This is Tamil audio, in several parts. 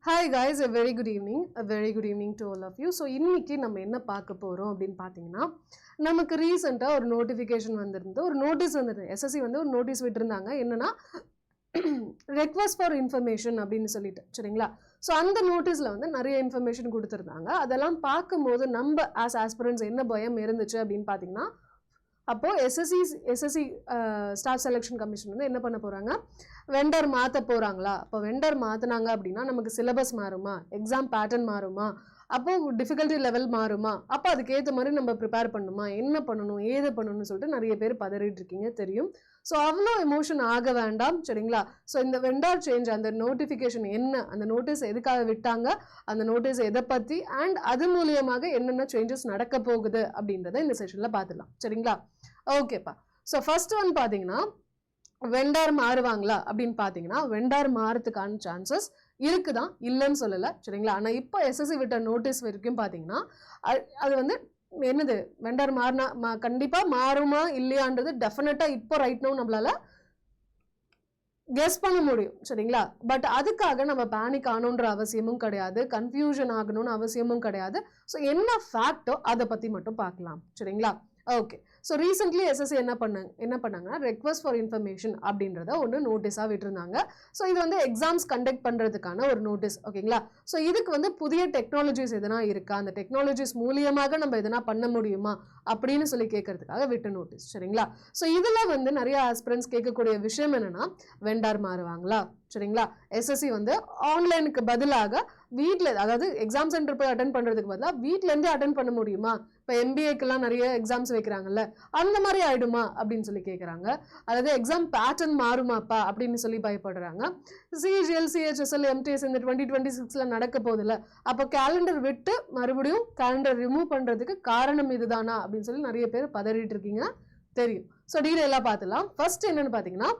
Hi guys, a very good evening. A very good evening to all of you. So இன்னைக்கு நம்ம என்ன பார்க்க போறோம் அப்படின்னு பார்த்தீங்கன்னா நமக்கு ரீசெண்டா ஒரு நோட்டிஃபிகேஷன் வந்திருந்து ஒரு நோட்டீஸ் வந்திருந்தது. எஸ்எஸ்சி வந்து ஒரு நோட்டீஸ் விட்டுருந்தாங்க. என்னன்னா ரெக்வஸ்ட் ஃபார் இன்ஃபர்மேஷன் அப்படின்னு சொல்லிட்டு சரிங்களா. ஸோ அந்த நோட்டீஸில் வந்து நிறைய இன்ஃபர்மேஷன் கொடுத்துருந்தாங்க. அதெல்லாம் பார்க்கும்போது நம்ம ஆஸ்பிரன்ஸ் என்ன பயம் இருந்துச்சு அப்படின்னு பார்த்தீங்கன்னா அப்போது எஸ்எஸ்சி ஸ்டாஃப் செலெக்ஷன் கமிஷன் வந்து என்ன பண்ண போகிறாங்க, வெண்டர் மாற்ற போகிறாங்களா. அப்போ வெண்டர் மாற்றினாங்க அப்படின்னா நமக்கு சிலபஸ் மாறுமா, எக்ஸாம் பேட்டர்ன் மாறுமா, அப்போது டிஃபிகல்ட்டி லெவல் மாறுமா, அப்போ அதுக்கேற்ற மாதிரி நம்ம ப்ரிப்பேர் பண்ணணுமா, என்ன பண்ணணும் ஏது பண்ணணும்னு சொல்லிட்டு நிறைய பேர் பதறிட்டு இருக்கீங்க தெரியும். ஸோ அவ்வளோ எமோஷன் ஆக வேண்டாம் சரிங்களா. ஸோ இந்த வெண்டர் சேஞ்ச் அந்த நோட்டிஃபிகேஷன் என்ன, அந்த நோட்டீஸ் எதுக்காக விட்டாங்க, அந்த நோட்டீஸ் எதை பற்றி அண்ட் அது மூலியமாக என்னென்ன சேஞ்சஸ் நடக்க போகுது அப்படின்றத இந்த செஷனில் பார்த்துடலாம் சரிங்களா. ஓகேப்பா. ஸோ ஃபர்ஸ்ட் ஒன் பார்த்தீங்கன்னா வெண்டார் மாறுவாங்களா அப்படின்னு பார்த்தீங்கன்னா வெண்டார் மாறதுக்கான சான்சஸ் இருக்குதான், இல்லைன்னு சொல்லலை சரிங்களா. ஆனால் இப்போ எஸ்எஸ்சி விட்ட நோட்டீஸ் வரைக்கும் பார்த்தீங்கன்னா அது வந்து என்னது வெண்டார் மாறினா கண்டிப்பாக மாறுமா இல்லையான்றது டெஃபினட்டாக இப்போ ரைட் நோ நம்மளால கெஸ் பண்ண முடியும் சரிங்களா. பட் அதுக்காக நம்ம பேனிக் ஆகணுன்ற அவசியமும் கிடையாது, கன்ஃபியூஷன் ஆகணும்னு அவசியமும் கிடையாது. ஸோ என்ன ஃபேக்டோ அதை பற்றி மட்டும் பார்க்கலாம் சரிங்களா. ஓகே. ஸோ ரீசென்ட்லி எஸ்எஸ்சி என்ன பண்ணாங்கன்னா ரெக்வஸ்ட் ஃபார் இன்ஃபர்மேஷன் அப்படின்றத ஒன்று நோட்டீஸாக விட்டுருந்தாங்க. ஸோ இது வந்து எக்ஸாம்ஸ் கண்டக்ட் பண்ணுறதுக்கான ஒரு நோட்டீஸ் ஓகேங்களா. ஸோ இதுக்கு வந்து புதிய டெக்னாலஜிஸ் எதனா இருக்கா, அந்த டெக்னாலஜிஸ் மூலியமாக நம்ம எதனா பண்ண முடியுமா அப்படின்னு சொல்லி கேட்கறதுக்காக விட்ட நோட்டீஸ் சரிங்களா. ஸோ இதில் வந்து நிறைய ஆஸ்பிரன்ஸ் கேட்கக்கூடிய விஷயம் என்னன்னா வெண்டார் மாறுவாங்களா சரிங்களா. எஸ்எஸ்சி வந்து ஆன்லைனுக்கு பதிலாக வீட்டில், அதாவது எக்ஸாம் சென்டர் போய் அட்டன் பண்ணுறதுக்கு பதிலாக வீட்டிலேருந்தே அட்டன் பண்ண முடியுமா, இப்போ எம்பிஏக்கெல்லாம் நிறைய எக்ஸாம்ஸ் வைக்கிறாங்கல்ல அந்த மாதிரி ஆயிடுமா அப்படின்னு சொல்லி கேட்குறாங்க. அதாவது எக்ஸாம் பேட்டர்ன் மாறுமாப்பா அப்படின்னு சொல்லி பயப்படுறாங்க. சிஜிஎல் சிஹெச்எஸ்எல் எம்டிஎஸ் இந்த 2026 நடக்க போதில்ல, அப்போ கேலண்டர் விட்டு மறுபடியும் கேலண்டர் ரிமூவ் பண்ணுறதுக்கு காரணம் இதுதானா அப்படின்னு சொல்லி நிறைய பேர் பதறிட்டு இருக்கீங்க தெரியும். ஸோ டீட்டெயிலாக பார்த்துலாம். ஃபர்ஸ்ட் என்னன்னு பார்த்தீங்கன்னா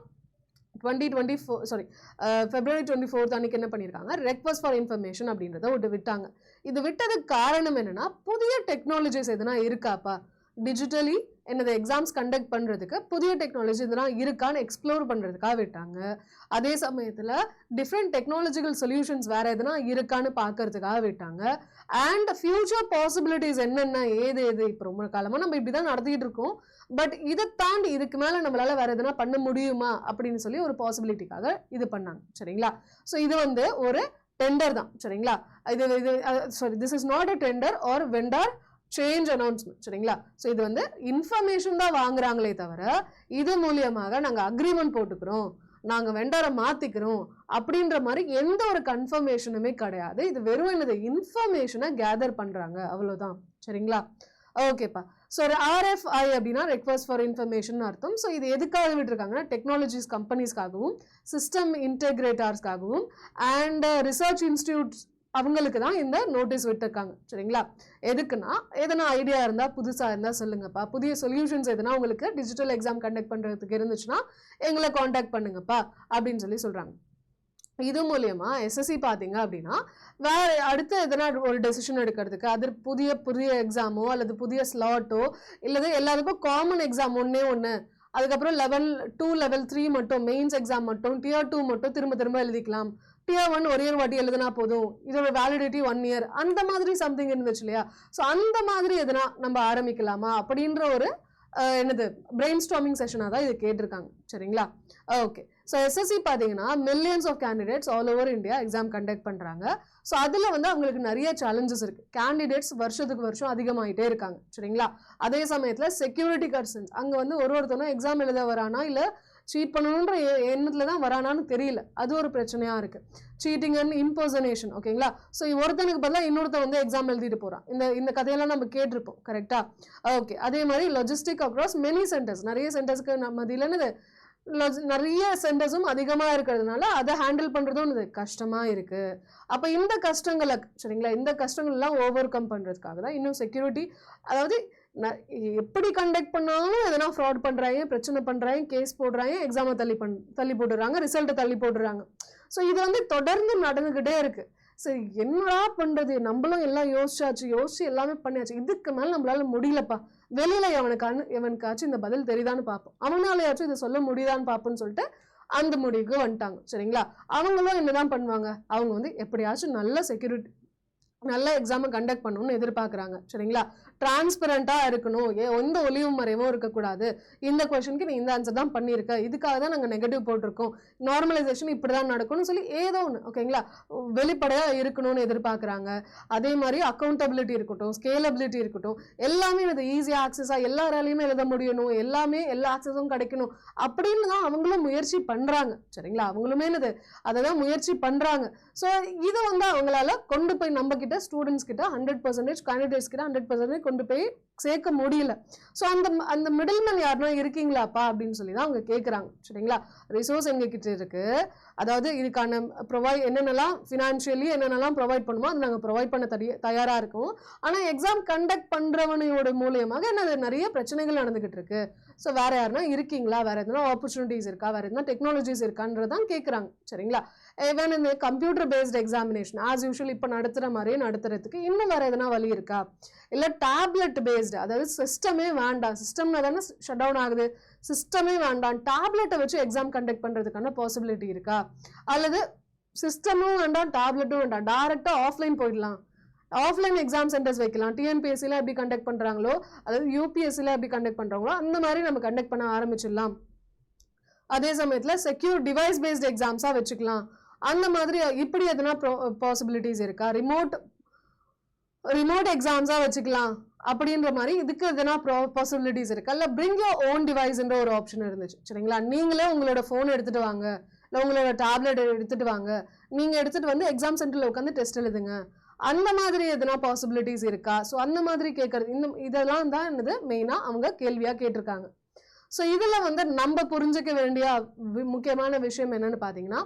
February 24 அன்னைக்கு என்ன பண்ணியிருக்காங்க, ரெக்வஸ்ட் ஃபார் இன்ஃபர்மேஷன் அப்படின்றத விட்டாங்க. இது விட்டதுக்கு காரணம் என்னன்னா புதிய டெக்னாலஜிஸ் எதுனா இருக்காப்பா, டிஜிட்டலி என்னது எக்ஸாம்ஸ் கண்டக்ட் பண்ணுறதுக்கு புதிய டெக்னாலஜி இதெல்லாம் இருக்கான்னு எக்ஸ்ப்ளோர் பண்ணுறதுக்காக விட்டாங்க. அதே சமயத்தில் டிஃப்ரெண்ட் டெக்னாலஜிக்கல் சொல்யூஷன்ஸ் வேறு எதுனா இருக்கான்னு பார்க்கறதுக்காக விட்டாங்க. அண்ட் ஃபியூச்சர் பாசிபிலிட்டிஸ் என்னென்ன ஏது இப்போ ரொம்ப காலமாக நம்ம இப்படி தான் நடத்திட்டு இருக்கோம், பட் இதை தாண்டி இதுக்கு மேலே நம்மளால் வேறு எதுனா பண்ண முடியுமா அப்படின்னு சொல்லி ஒரு பாசிபிலிட்டிக்காக இது பண்ணாங்க சரிங்களா. ஸோ இது வந்து ஒரு டெண்டர் தான் சரிங்களா. This is not a tender or vendor change announcement சரிங்களா. ஸோ இது வந்து இன்ஃபர்மேஷன் தான் வாங்குறாங்களே தவிர இது மூலியமாக நாங்கள் அக்ரிமெண்ட் போட்டுக்கிறோம், நாங்கள் வெண்டரை மாற்றிக்கிறோம் அப்படின்ற மாதிரி எந்த ஒரு கன்ஃபர்மேஷனுமே கிடையாது. இது வெறும் என்னது இன்ஃபர்மேஷனை கேதர் பண்ணுறாங்க அவ்வளோதான் சரிங்களா. ஓகேப்பா. ஸோ ஒரு RFI அப்படின்னா ரெக்வஸ்ட் ஃபார் இன்ஃபர்மேஷன் அர்த்தம். ஸோ இது எதுக்காக விட்டுருக்காங்கன்னா டெக்னாலஜிஸ் கம்பெனிஸ்க்காகவும் சிஸ்டம் இன்டெகிரேட்டர்ஸ்க்காகவும் அண்ட் ரிசர்ச் இன்ஸ்டியூட்ஸ் அவங்களுக்கு தான் இந்த நோட்டீஸ் விட்டுருக்காங்க சரிங்களா. எதுக்குன்னா எதனா ஐடியா இருந்தால் புதுசாக இருந்தால் சொல்லுங்கப்பா, புதிய சொல்யூஷன்ஸ் எதுனா உங்களுக்கு டிஜிட்டல் எக்ஸாம் கண்டக்ட் பண்ணுறதுக்கு இருந்துச்சுன்னா எங்களை காண்டாக்ட் பண்ணுங்கப்பா அப்படின்னு சொல்லி சொல்கிறாங்க. இது மூலயமா எஸ்எஸ்சி பார்த்தீங்க அப்படின்னா வேற அடுத்து எதனா ஒரு டெசிஷன் எடுக்கிறதுக்கு அது புதிய எக்ஸாமோ அல்லது புதிய ஸ்லாட்டோ இல்லது எல்லாத்துக்கும் காமன் எக்ஸாம் ஒன்று அதுக்கப்புறம் லெவல் 2 லெவல் 3 மட்டும் மெயின்ஸ் எக்ஸாம் மட்டும் Tier 2 மட்டும் திரும்ப எழுதிக்கலாம், Tier 1 ஒரே ஒரு வாட்டி எழுதினா போதும், இதோட வேலிடிட்டி 1 year அந்த மாதிரி சம்திங் இருந்துச்சு இல்லையா. ஸோ அந்த மாதிரி எதுனா நம்ம ஆரம்பிக்கலாமா அப்படின்ற ஒரு என்னது பிரெயின் ஸ்டார்மிங் செஷனாக தான் இது கேட்டிருக்காங்க சரிங்களா. ஓகே. ஸோ எஸ்எஸ்சி பார்த்தீங்கன்னா millions of candidates all over India exam conduct பண்ணுறாங்க. ஸோ அதில் வந்து அவங்களுக்கு நிறைய சேலஞ்சஸ் இருக்குது. கேண்டிடேட்ஸ் வருஷத்துக்கு வருஷம் அதிகமாகிட்டே இருக்காங்க சரிங்களா. அதே சமயத்தில் செக்யூரிட்டி கன்சர்ன்ஸ், அங்கே வந்து ஒருத்தனும் எக்ஸாம் எழுத வரானா இல்லை சீட் பண்ணணுன்ற எண்ணத்தில் தான் வரானான்னு தெரியல, அது ஒரு பிரச்சனையாக இருக்குது. சீட்டிங் அண்ட் இம்பர்சனேஷன் ஓகேங்களா. ஸோ ஒருத்தனுக்கு பதிலாக இன்னொருத்தன் வந்து எக்ஸாம் எழுதிட்டு போகிறான், இந்த கதையெல்லாம் நம்ம கேட்டிருப்போம் கரெக்டாக. ஓகே. அதே மாதிரி லாஜிஸ்டிக் அக்ராஸ் மெனி சென்டர்ஸ், நிறைய சென்டர்ஸ்க்கு நம்ம இதில் நிறைய சென்டர்ஸும் அதிகமாக இருக்கிறதுனால அதை ஹேண்டில் பண்ணுறதும் கஷ்டமாக இருக்குது. அப்போ இந்த கஷ்டங்களை சரிங்களா, இந்த கஷ்டங்கள்லாம் ஓவர் கம் பண்ணுறதுக்காக தான் இன்னும் செக்யூரிட்டி, அதாவது எப்படி கண்டக்ட் பண்ணாலும் எதனா ஃப்ராட் பண்ணுறாங்க, பிரச்சனை பண்ணுறாங்க, கேஸ் போடுறாங்க, எக்ஸாமை தள்ளி போட்டுடுறாங்க, ரிசல்ட்டை தள்ளி போட்டுடுறாங்க. ஸோ இது வந்து தொடர்ந்து நடந்துக்கிட்டே இருக்குது. சரி என்னடா பண்ணுறது, நம்மளும் எல்லாம் யோசிச்சு எல்லாமே பண்ணியாச்சு, இதுக்கு மேலே நம்மளால முடியலப்பா, வெளியில் எவனுக்காச்சும் இந்த பதில் தெரியுதான்னு பார்ப்போம், அவனாலையாச்சும் இதை சொல்ல முடியுதான்னு பார்ப்போன்னு சொல்லிட்டு அந்த முடிவுக்கு வந்துட்டாங்க. சரிங்களா? அவங்களும் என்னதான் பண்ணுவாங்க, அவங்க வந்து எப்படியாச்சும் நல்ல எக்ஸாமை கண்டக்ட் பண்ணணும்னு எதிர்பார்க்குறாங்க. சரிங்களா? டிரான்ஸ்பரண்டா இருக்கணும், எந்த ஒளிவும் மறைவும் இருக்கக்கூடாது, இந்த கொஸ்டினுக்கு நீ இந்த ஆன்சர் தான் பண்ணியிருக்க, இதுக்காக தான் நாங்கள் நெகட்டிவ் போட்டிருக்கோம், நார்மலைசேஷன் இப்படி தான் நடக்கும்னு சொல்லி ஏதோ ஒன்று, ஓகேங்களா, வெளிப்படையா இருக்கணும்னு எதிர்பார்க்குறாங்க. அதே மாதிரி அக்கௌண்டபிலிட்டி இருக்கட்டும், ஸ்கேலபிலிட்டி இருக்கட்டும், எல்லாமே இது ஈஸியாக ஆக்சஸாக எல்லாராலையுமே எழுத முடியணும், எல்லா ஆக்சஸும் கிடைக்கணும் அப்படின்னு தான் அவங்களும் முயற்சி பண்றாங்க. சரிங்களா? அவங்களுமே அதை தான் முயற்சி பண்றாங்க. ஸோ இது வந்து அவங்களால கொண்டு போய் நம்ம கிட்ட ஸ்டூடெண்ட்ஸ் கிட்ட 100% கேண்டிடேட்ஸ் கிட்ட 100% கொண்டு போய் சேர்க்க முடியல. ஸோ அந்த மிடில்மேன் யாருன்னா இருக்கீங்களாப்பா அப்படின்னு சொல்லி தான் அவங்க கேட்குறாங்க. சரிங்களா? ரிசோர்ஸ் எங்ககிட்ட இருக்கு, அதாவது இதுக்கான என்னென்னலாம் ஃபினான்ஷியலி என்னென்னலாம் ப்ரொவைட் பண்ணுமோ அது நாங்கள் ப்ரொவைட் பண்ண தயாராக இருக்கோம். ஆனால் எக்ஸாம் கண்டக்ட் பண்ணுறவனையோட மூலியமாக நிறைய பிரச்சனைகள் நடந்துகிட்டு இருக்கு. ஸோ வேற யாருன்னா இருக்கீங்களா, வேற எதுனா ஆப்பர்ச்சுனிட்டிஸ் இருக்கா, வேற எதுனா டெக்னாலஜிஸ் இருக்கான்றதான் கேட்குறாங்க. சரிங்களா? ஈவன் இந்த computer based examination as usual இப்போ நடத்துகிற மாதிரியே நடத்துறதுக்கு இன்னும் வேற எதனா வழி இருக்கா, இல்லை டேப்லெட் பேஸ்டு, அதாவது சிஸ்டமே வேண்டாம், சிஸ்டம்னா தானே ஷட் டவுன் ஆகுது, சிஸ்டமே வேண்டாம், டேப்லெட்டை வச்சு எக்ஸாம் கண்டக்ட் பண்ணுறதுக்கான பாசிபிலிட்டி இருக்கா, அல்லது சிஸ்டமும் வேண்டாம் டேப்லெட்டும் வேண்டாம், டைரெக்டாக ஆஃப்லைன் போயிடலாம், ஆஃப்லைன் எக்ஸாம் சென்டர்ஸ் வைக்கலாம், டிஎன்பிஎஸ்சியில் எப்படி கண்டக்ட் பண்ணுறாங்களோ, அதாவது யூபிஎஸ்சியில் எப்படி கண்டக்ட் பண்ணுறாங்களோ அந்த மாதிரி நம்ம கண்டக்ட் பண்ண ஆரம்பிச்சிடலாம். அதே சமயத்தில் செக்யூர் டிவைஸ் பேஸ்ட் எக்ஸாம்ஸாக வச்சுக்கலாம். அந்த மாதிரி இப்படி எதுனா பாசிபிலிட்டிஸ் இருக்கா, ரிமோட் எக்ஸாம்ஸா வச்சுக்கலாம் அப்படின்ற மாதிரி இதுக்கு எதனா பாசிபிலிட்டிஸ் இருக்கா, இல்லை பிரிங் யோர் ஓன் டிவைஸ்ன்ற ஒரு ஆப்ஷன் இருந்துச்சு. சரிங்களா? நீங்களே உங்களோட ஃபோன் எடுத்துட்டு வாங்க, இல்லை உங்களோட டேப்லெட் எடுத்துட்டு வாங்க, நீங்க எடுத்துட்டு வந்து எக்ஸாம் சென்டர்ல உட்காந்து டெஸ்ட் எழுதுங்க, அந்த மாதிரி எதனா பாசிபிலிட்டிஸ் இருக்கா. ஸோ அந்த மாதிரி கேட்கறது இதெல்லாம் தான் மெயினா அவங்க கேள்வியா கேட்டிருக்காங்க. ஸோ இதுல வந்து நம்ம புரிஞ்சுக்க வேண்டிய முக்கியமான விஷயம் என்னன்னு பாத்தீங்கன்னா,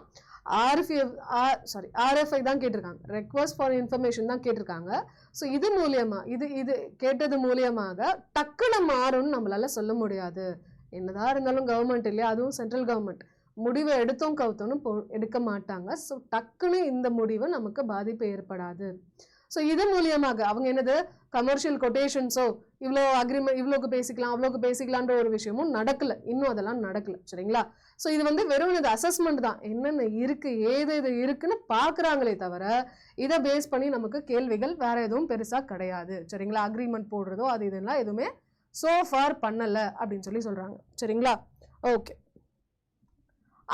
RFI தான் கேட்டிருக்காங்க, ரெக்வஸ்ட் ஃபார் இன்ஃபர்மேஷன் தான் கேட்டிருக்காங்க. ஸோ இது மூலியமா இது கேட்டது மூலியமாக டக்குன்னு மாறும்னு நம்மளால சொல்ல முடியாது. என்னதான் இருந்தாலும் கவர்மெண்ட் இல்லையா, அதுவும் சென்ட்ரல் கவர்மெண்ட், முடிவை எடுத்தோம் கவுத்தோன்னு எடுக்க மாட்டாங்க. ஸோ டக்குன்னு இந்த முடிவு நமக்கு பாதிப்பு ஏற்படாது. ஸோ இது மூலியமாக அவங்க கமர்ஷியல் கொட்டேஷன்ஸோ இவ்வளோ அக்ரிமெண்ட் இவ்வளோக்கு பேசிக்கலாம் அவ்வளோக்கு பேசிக்கலான்ற ஒரு விஷயமும் நடக்கல, இன்னும் அதெல்லாம் நடக்கல. சரிங்களா? ஸோ இது வெறும் அசஸ்மெண்ட் தான், என்னென்ன இருக்கு ஏது இருக்குன்னு பார்க்குறாங்களே தவிர இதை பேஸ் பண்ணி நமக்கு கேள்விகள் வேற எதுவும் பெருசா கிடையாது. சரிங்களா? அக்ரிமெண்ட் போடுறதோ அது இதெல்லாம் எதுவுமே சோ ஃபார் பண்ணல அப்படின்னு சொல்றாங்க. சரிங்களா? ஓகே,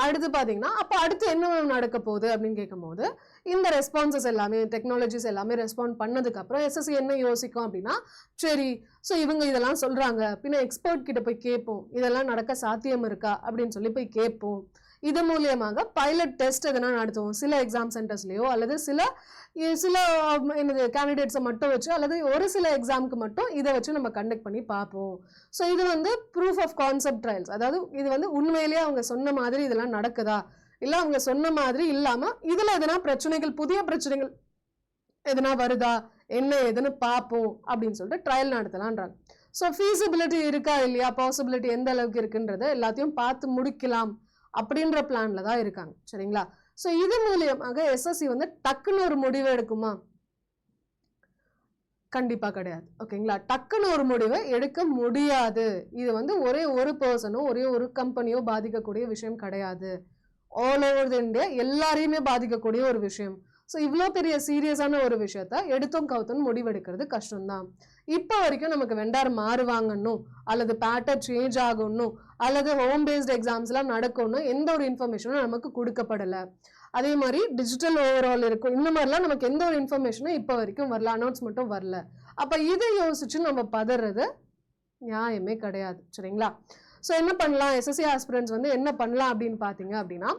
அடுத்து பாத்தீங்கன்னா அப்போ அடுத்து என்ன நடக்க போகுது அப்படின்னு கேட்கும் போது, இந்த ரெஸ்பான்சஸ் எல்லாமே டெக்னாலஜிஸ் எல்லாமே ரெஸ்பாண்ட் பண்ணதுக்கு அப்புறம் எஸ்எஸ்சி என்ன யோசிக்கும் அப்படின்னா, சரி ஸோ இவங்க இதெல்லாம் சொல்றாங்க, பின்ன எக்ஸ்பர்ட் கிட்ட போய் கேட்போம், இதெல்லாம் நடக்க சாத்தியம் இருக்கா அப்படின்னு போய் கேட்போம். இது மூலியமாக பைலட் டெஸ்ட் எதனா நடத்துவோம், சில எக்ஸாம் சென்டர்ஸ்லயோ அல்லது சில கேண்டிடேட்ஸை மட்டும் வச்சு அல்லது ஒரு சில எக்ஸாமுக்கு மட்டும் இதை வச்சு நம்ம கண்டக்ட் பண்ணி பார்ப்போம். ஸோ இது ப்ரூஃப் ஆஃப் கான்செப்ட் ட்ரையல்ஸ், அதாவது இது உண்மையிலேயே அவங்க சொன்ன மாதிரி இதெல்லாம் நடக்குதா, இல்லை அவங்க சொன்ன மாதிரி இல்லாம இதுல எதனா பிரச்சனைகள், புதிய பிரச்சனைகள் எதனா வருதா, என்ன எதுன்னு பார்ப்போம் அப்படின்னு சொல்லிட்டு ட்ரையல் நடத்தலான்றாங்க. ஸோ ஃபீசிபிலிட்டி இருக்கா இல்லையா, பாசிபிலிட்டி எந்த அளவுக்கு இருக்குன்றத எல்லாத்தையும் பார்த்து முடிக்கலாம் அப்படின்ற பிளான்ல தான் இருக்காங்க. சரிங்களா? ஸோ இது மூலியமாக எஸ்எஸ்சி டக்குன்னு ஒரு முடிவு எடுக்குமா? கண்டிப்பா கிடையாது. ஓகேங்களா? டக்குன்னு ஒரு முடிவை எடுக்க முடியாது. இது ஒரே ஒரு பர்சனோ ஒரே ஒரு கம்பெனியோ பாதிக்கக்கூடிய விஷயம் கிடையாது. ஆல் ஓவர் தி இந்தியா எல்லாரையுமே பாதிக்கக்கூடிய ஒரு விஷயம். ஸோ இவ்வளோ பெரிய சீரியஸான ஒரு விஷயத்த எடுத்தோம் கவுத்தோன்னு முடிவெடுக்கிறது கஷ்டம்தான். இப்போ வரைக்கும் நமக்கு வெண்டார் மாறுவாங்கன்னும் அல்லது பேட்டர் சேஞ்ச் ஆகணும் அல்லது ஹோம் பேஸ்ட் எக்ஸாம்ஸ்லாம் நடக்கணும் எந்த ஒரு இன்ஃபர்மேஷனும் நமக்கு கொடுக்கப்படலை. அதே மாதிரி டிஜிட்டல் ஓவரால் இருக்கும், இந்த மாதிரிலாம் நமக்கு எந்த ஒரு இன்ஃபர்மேஷனும் இப்போ வரைக்கும் வரல, அனௌன்ஸ்மெண்ட்டும் வரல. அப்போ இதை யோசிச்சு நம்ம பதறது நியாயமே கிடையாது. சரிங்களா? ஸோ என்ன பண்ணலாம், எஸ்எஸ்சி ஆஸ்பிரன்ஸ் என்ன பண்ணலாம் அப்படின்னு பார்த்தீங்க அப்படின்னா,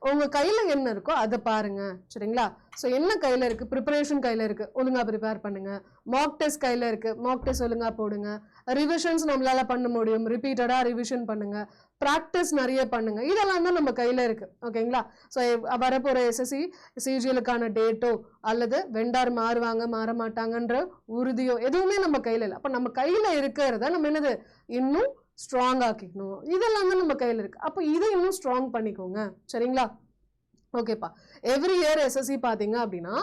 உங்க கையில என்ன இருக்கோ அதை பாருங்க. சரிங்களா? ஸோ என்ன கையில இருக்கு, ப்ரிப்பரேஷன் கையில இருக்கு, ஒழுங்கா ப்ரிப்பேர் பண்ணுங்க. மார்க் டெஸ்ட் கையில இருக்கு, மார்க் டெஸ்ட் ஒழுங்கா போடுங்க. ரிவிஷன்ஸ் நம்மளால பண்ண முடியும், ரிப்பீட்டடா ரிவிஷன் பண்ணுங்க, ப்ராக்டிஸ் நிறைய பண்ணுங்க. இதெல்லாம் தான் நம்ம கையில இருக்கு. ஓகேங்களா? ஸோ வரப்போற எஸ்எஸ்சி சிஜிஎலுக்கான டேட்டோ அல்லது வெண்டார் மாறுவாங்க மாற மாட்டாங்கன்ற உறுதியோ எதுவுமே நம்ம கையில இல்லை. அப்போ நம்ம கையில இருக்கிறத நம்ம இன்னும் ஸ்ட்ராங் ஆக்கிக்கணும். இதெல்லாம் தான் நம்ம கையில இருக்கு. அப்போ இதை இன்னும் ஸ்ட்ராங் பண்ணிக்கோங்க. சரிங்களா? ஓகேப்பா. எவ்ரி இயர் எஸ்எஸ்சி பார்த்தீங்க அப்படின்னா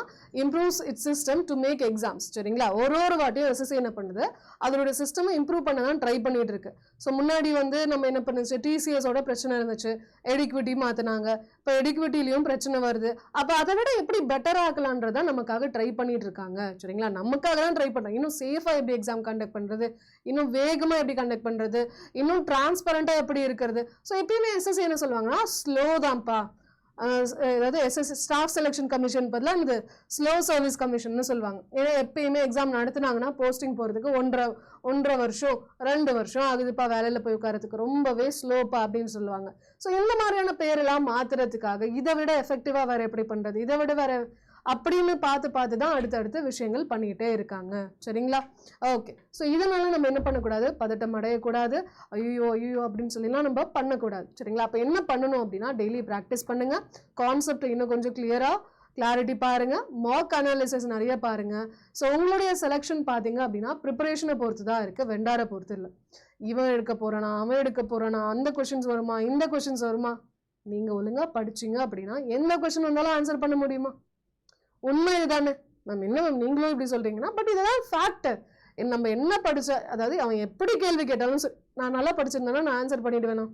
improves its system to make exams. சரிங்களா? ஒரு வாட்டியும் எஸ்எஸ்சி என்ன பண்ணுது, அதோட சிஸ்டமை இம்ப்ரூவ் பண்ண தான் ட்ரை பண்ணிட்டு இருக்கு. ஸோ முன்னாடி வந்து நம்ம என்ன பண்ணுச்சு, டிசிஎஸோட பிரச்சனை இருந்துச்சு, எடிக்விட்டி மாற்றினாங்க. இப்போ எடிக்விட்டிலையும் பிரச்சனை வருது. அப்போ அதை விட எப்படி பெட்டர் ஆக்கலான்றத நமக்காக ட்ரை பண்ணிட்டு இருக்காங்க. சரிங்களா? நமக்காக தான் ட்ரை பண்ணுறாங்க. இன்னும் சேஃபாக எப்படி எக்ஸாம் கண்டக்ட் பண்ணுறது, இன்னும் வேகமாக எப்படி கண்டக்ட் பண்ணுறது, இன்னும் டிரான்ஸ்பரண்டாக எப்படி இருக்கிறது. ஸோ எப்பயுமே எஸ்எஸ்சி என்ன சொல்லுவாங்கன்னா ஸ்லோ தான்ப்பா, அதாவது எஸ்எஸ்சி ஸ்டாஃப் செலெக்ஷன் கமிஷன் பதிலாக இந்த ஸ்லோ சர்வீஸ் கமிஷன் சொல்லுவாங்க. ஏன்னா எப்பயுமே எக்ஸாம் நடத்துனாங்கன்னா போஸ்டிங் போகிறதுக்கு ஒன்றரை வருஷம் 2 வருஷம் ஆகுதுப்பா, வேலையில் போய் உட்காரத்துக்கு ரொம்பவே ஸ்லோப்பா அப்படின்னு சொல்லுவாங்க. ஸோ இந்த மாதிரியான பேரெல்லாம் மாத்துறதுக்காக இதை விட எஃபெக்டிவாக வேற எப்படி பண்ணுறது, இதை விட வேற அப்படின்னு பார்த்து தான் அடுத்தடுத்த விஷயங்கள் பண்ணிக்கிட்டே இருக்காங்க. சரிங்களா? ஓகே. ஸோ இதனால நம்ம என்ன பண்ணக்கூடாது, பதட்டம் அடையக்கூடாது, ஐயோ அப்படின்னு சொல்லிலாம் நம்ம பண்ணக்கூடாது. சரிங்களா? அப்போ என்ன பண்ணணும் அப்படின்னா டெய்லி ப்ராக்டிஸ் பண்ணுங்க, கான்செப்ட் இன்னும் கொஞ்சம் கிளாரிட்டி பாருங்க, மார்க் அனாலிசிஸ் நிறைய பாருங்க. ஸோ உங்களுடைய செலெக்ஷன் பார்த்தீங்க அப்படின்னா ப்ரிப்பரேஷனை பொறுத்து தான் இருக்கு, வெண்டாரை பொறுத்து இல்லை. இவன் எடுக்க போறானா, அவன் எடுக்க போறானா, அந்த கொஸ்டின்ஸ் வருமா, இந்த கொஸ்டின்ஸ் வருமா. நீங்க ஒழுங்கா படிச்சீங்க அப்படின்னா எந்த கொஸ்டின் வந்தாலும் ஆன்சர் பண்ண முடியுமா? உண்மை இதுதானே மேம். என்ன மேம் நீங்களும் இப்படி சொல்றீங்கன்னா, பட் இதெல்லாம் ஃபேக்டர். நம்ம என்ன படிச்ச, அதாவது அவன் எப்படி கேள்வி கேட்டாலும் நான் நல்லா படிச்சிருந்தேன்னா நான் ஆன்சர் பண்ணிடுவேனா?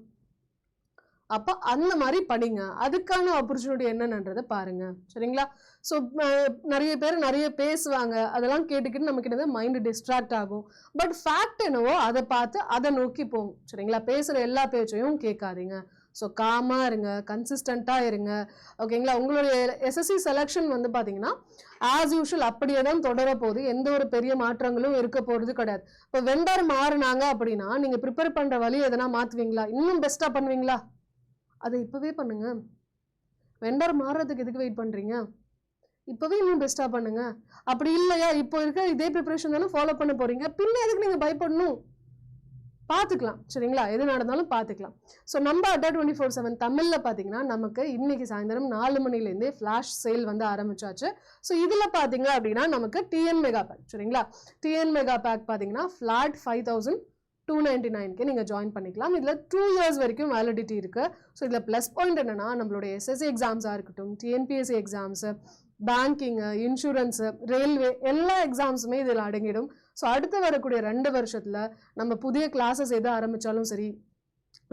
அப்போ அந்த மாதிரி படிங்க, அதுக்கான ஆப்பர்ச்சுனிட்டி என்னன்றதை பாருங்க. சரிங்களா? ஸோ நிறைய பேர் நிறைய பேசுவாங்க, அதெல்லாம் கேட்டுக்கிட்டு நமக்கு என்னது மைண்டு டிஸ்ட்ராக்ட் ஆகும். பட் ஃபேக்ட் என்னவோ அதை பார்த்து அதை நோக்கி போகும். சரிங்களா? பேசுகிற எல்லா பேச்சையும் கேட்காதீங்க. ஸோ காமாக இருங்க, கன்சிஸ்டண்ட்டாக இருங்க. ஓகேங்களா? உங்களுடைய எஸ்எஸ்சி செலெக்ஷன் வந்து பார்த்தீங்கன்னா ஆஸ் யூஷுவல் அப்படியே தான் தொடர போகுது, எந்த ஒரு பெரிய மாற்றங்களும் இருக்க போகிறது கிடையாது. இப்போ வெண்டர் மாறினாங்க அப்படின்னா நீங்கள் ப்ரிப்பேர் பண்ணுற வழி எதனா மாற்றுவீங்களா, இன்னும் பெஸ்ட்டாக பண்ணுவீங்களா? அதை இப்போவே பண்ணுங்க. வெண்டர் மாறுறதுக்கு எதுக்கு வெயிட் பண்ணுறீங்க? இப்போவே இன்னும் பெஸ்ட்டாக பண்ணுங்க. அப்படி இல்லையா, இப்போ இருக்க இதே ப்ரிப்பரேஷன் தானே ஃபாலோ பண்ண போகிறீங்க, பின்ன எதுக்கு நீங்கள் பயப்படணும்? பார்த்துக்கலாம். சரிங்களா? எது நடந்தாலும் பார்த்துக்கலாம். ஸோ நம்ம அட்டா 24/7 தமிழில் பார்த்தீங்கன்னா நமக்கு இன்னைக்கு சாயந்தரம் 4 மணிலேருந்தே ஃப்ளாஷ் சேல் வந்து ஆரம்பிச்சாச்சு. ஸோ இதில் பார்த்தீங்க அப்படின்னா நமக்கு டிஎன் மெகா பேக். சரிங்களா? டிஎன் மெகா பேக் பார்த்தீங்கன்னா ஃப்ளாட் 5299க்கு நீங்கள் ஜாயின் பண்ணிக்கலாம். இதில் 2 இயர்ஸ் வரைக்கும் வேலிடிட்டி இருக்குது. ஸோ இதில் ப்ளஸ் பாயிண்ட் என்னன்னா நம்மளுடைய எஸ்எஸ்சி எக்ஸாம்ஸாக இருக்கட்டும், TNPSC exams, banking, insurance, railway எல்லா எக்ஸாம்ஸுமே இதில் அடங்கிடும். ஸோ அடுத்து வரக்கூடிய 2 வருஷத்தில் நம்ம புதிய கிளாஸஸ் எது ஆரம்பித்தாலும் சரி,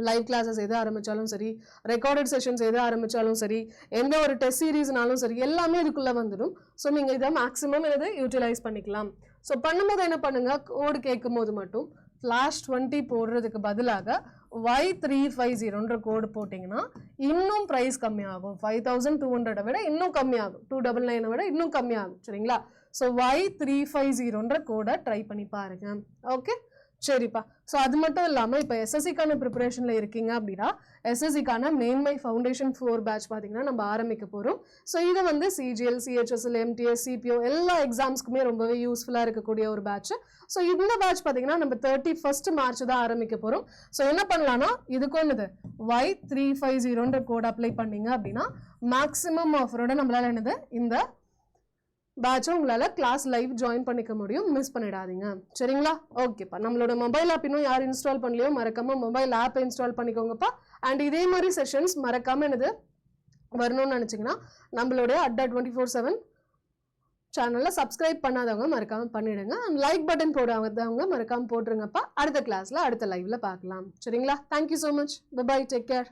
லைவ் கிளாஸஸ் எது ஆரம்பித்தாலும் சரி, ரெக்கார்டட் செஷன்ஸ் எது ஆரம்பித்தாலும் சரி, எந்த ஒரு டெஸ்ட் சீரீஸ்னாலும் சரி, எல்லாமே இதுக்குள்ளே வந்துடும். ஸோ நீங்கள் இதை மேக்ஸிமம் இதை யூட்டிலைஸ் பண்ணிக்கலாம். ஸோ பண்ணும்போது என்ன பண்ணுங்கள், கோடு கேட்கும் போது மட்டும் ஃப்ளாஷ் 20 போடுறதுக்கு பதிலாக Y350 கோடு போட்டிங்கன்னா இன்னும் ப்ரைஸ் கம்மியாகும். 5200 விட இன்னும் கம்மியாகும், 299 விட இன்னும் கம்மியாகும். சரிங்களா? ஸோ Y350 கோடை ட்ரை பண்ணி பாருங்க. ஓகே, சரிப்பா. ஸோ அது மட்டும் இல்லாமல் இப்போ எஸ்எஸ்சிக்கான ப்ரிப்பரேஷனில் இருக்கீங்க அப்படின்னா எஸ்எஸ்சிக்கான மெயின்மை ஃபவுண்டேஷன் 4 பேட்ச் பார்த்தீங்கன்னா நம்ம ஆரம்பிக்க போகிறோம். ஸோ இது வந்து சிஜிஎல், சிஹெச்எஸ்எல், எம்டிஎஸ், சிபிஓ எல்லா எக்ஸாம்ஸ்க்குமே ரொம்பவே யூஸ்ஃபுல்லாக இருக்கக்கூடிய ஒரு பேட்ச். ஸோ இந்த பேட்ச் பார்த்தீங்கன்னா நம்ம 31 மார்ச் தான் ஆரம்பிக்க போகிறோம். ஸோ என்ன பண்ணலாம்னா இதுக்கும் இது Y350 கோட் அப்ளை பண்ணீங்க அப்படின்னா மேக்ஸிமம் ஆஃபரோட நம்மளால என்னது இந்த பேட்சை உங்களால் கிளாஸ் லைவ் ஜாயின் பண்ணிக்க முடியும். மிஸ் பண்ணிடாதீங்க. சரிங்களா? ஓகேப்பா. நம்மளோட மொபைல் ஆப் இன்னும் யார் இன்ஸ்டால் பண்ணலையோ மறக்காமல் மொபைல் ஆப்பை இன்ஸ்டால் பண்ணிக்கோங்கப்பா. அண்ட் இதே மாதிரி செஷன்ஸ் மறக்காமல் என்னது வரணும்னு நினச்சிங்கன்னா நம்மளுடைய அட்டா 24/7 சேனலில் சப்ஸ்கிரைப் பண்ணாதவங்க மறக்காமல் பண்ணிவிடுங்க. அண்ட் லைக் பட்டன் போடாதவங்க மறக்காமல் போட்டுருங்கப்பா. அடுத்த கிளாஸில் அடுத்த லைவில் பார்க்கலாம். சரிங்களா? Thank you so much. Bye, take care.